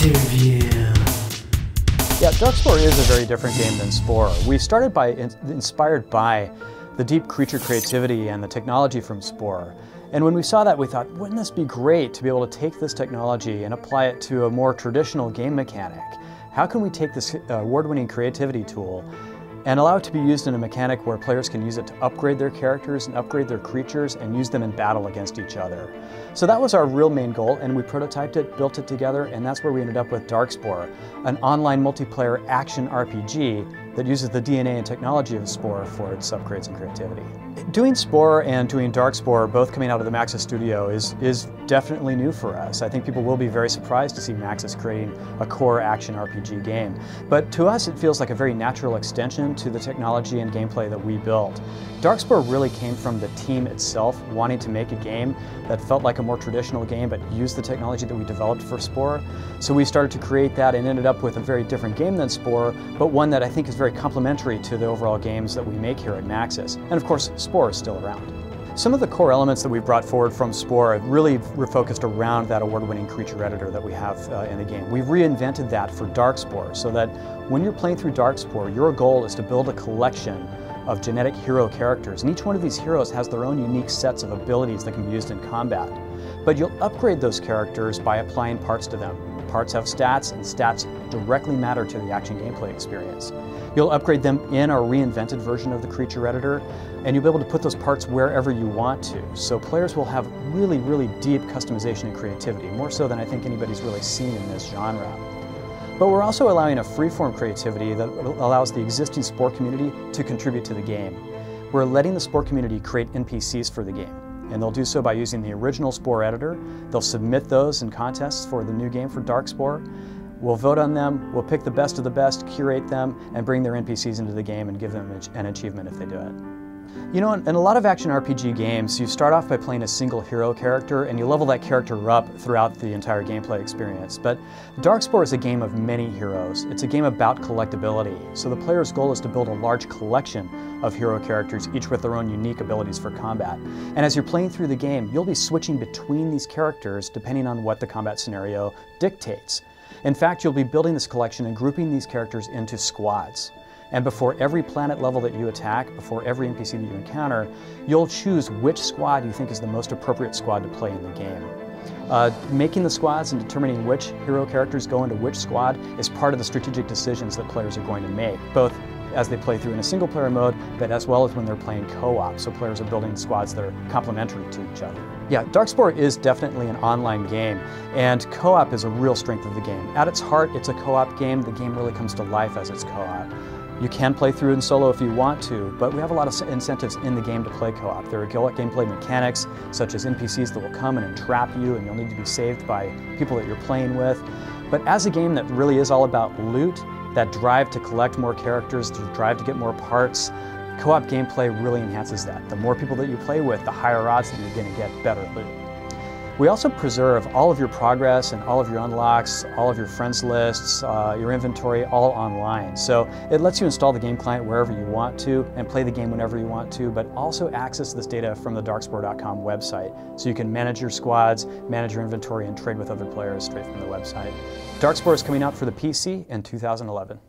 Interview. Yeah, Darkspore is a very different game than Spore. We started inspired by the deep creature creativity and the technology from Spore. And when we saw that, we thought, wouldn't this be great to be able to take this technology and apply it to a more traditional game mechanic? How can we take this award-winning creativity tool and allow it to be used in a mechanic where players can use it to upgrade their characters and upgrade their creatures and use them in battle against each other? So that was our real main goal, and we prototyped it, built it together, and that's where we ended up with Darkspore, an online multiplayer action RPG that uses the DNA and technology of Spore for its upgrades and creativity. Doing Spore and doing Darkspore, both coming out of the Maxis studio, is definitely new for us. I think people will be very surprised to see Maxis creating a core action RPG game. But to us, it feels like a very natural extension to the technology and gameplay that we built. Darkspore really came from the team itself wanting to make a game that felt like a more traditional game but used the technology that we developed for Spore. So we started to create that and ended up with a very different game than Spore, but one that I think is very complementary to the overall games that we make here at Maxis. And of course, Spore is still around. Some of the core elements that we've brought forward from Spore really refocused around that award-winning creature editor that we have in the game. We've reinvented that for Darkspore so that when you're playing through Darkspore, your goal is to build a collection of genetic hero characters, and each one of these heroes has their own unique sets of abilities that can be used in combat. But you'll upgrade those characters by applying parts to them. Parts have stats, and stats directly matter to the action gameplay experience. You'll upgrade them in our reinvented version of the creature editor, and you'll be able to put those parts wherever you want to. So players will have really, really deep customization and creativity, more so than I think anybody's really seen in this genre. But we're also allowing a free-form creativity that allows the existing Spore community to contribute to the game. We're letting the Spore community create NPCs for the game, and they'll do so by using the original Spore editor. They'll submit those in contests for the new game for Darkspore. We'll vote on them, we'll pick the best of the best, curate them, and bring their NPCs into the game and give them an achievement if they do it. You know, in a lot of action RPG games, you start off by playing a single hero character and you level that character up throughout the entire gameplay experience. But Darkspore is a game of many heroes. It's a game about collectability. So the player's goal is to build a large collection of hero characters, each with their own unique abilities for combat. And as you're playing through the game, you'll be switching between these characters depending on what the combat scenario dictates. In fact, you'll be building this collection and grouping these characters into squads. And before every planet level that you attack, before every NPC that you encounter, you'll choose which squad you think is the most appropriate squad to play in the game. Making the squads and determining which hero characters go into which squad is part of the strategic decisions that players are going to make, both as they play through in a single player mode, but as well as when they're playing co-op, so players are building squads that are complementary to each other. Yeah, Darkspore is definitely an online game, and co-op is a real strength of the game. At its heart, it's a co-op game. The game really comes to life as it's co-op. You can play through in solo if you want to, but we have a lot of incentives in the game to play co-op. There are gameplay mechanics, such as NPCs that will come and entrap you, and you'll need to be saved by people that you're playing with. But as a game that really is all about loot, that drive to collect more characters, the drive to get more parts, co-op gameplay really enhances that. The more people that you play with, the higher odds that you're going to get better loot. We also preserve all of your progress and all of your unlocks, all of your friends lists, your inventory, all online. So it lets you install the game client wherever you want to and play the game whenever you want to, but also access this data from the Darkspore.com website. So you can manage your squads, manage your inventory, and trade with other players straight from the website. Darkspore is coming out for the PC in 2011.